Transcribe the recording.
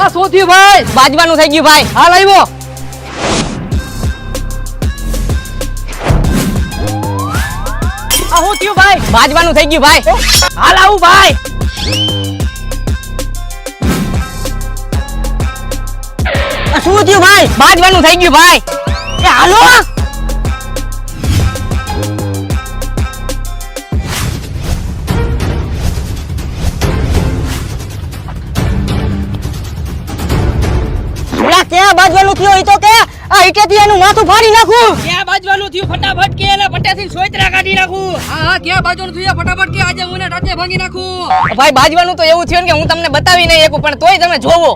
આ શું થયું ભાઈ? બાજવાનું થઈ ગયું ભાઈ. હાલ આવ્યો. આ શું થયું ભાઈ? બાજવાનું થઈ ગયું ભાઈ. હાલ આવું ભાઈ. આ શું થયું ભાઈ? બાજવાનું થઈ ગયું ભાઈ. એ હાલો. ક્યાં બાજવાનું થયું હોય તો કે આ ઈટેથી એનું માથું ફાડી નાખું. ક્યાં બાજવાનું થયું? ફટાફટ કે એના પટ્ટેથી સોયત્રા કાઢી નાખું. હા ક્યાં બાજવાનું થયું? ફટાફટ કે આજે હું એને ટાટે ભાંગી નાખું. ભાઈ બાજવાનું તો એવું થયું ને કે હું તમને બતાવી નહીં શકું, પણ તોય તમે જોવો.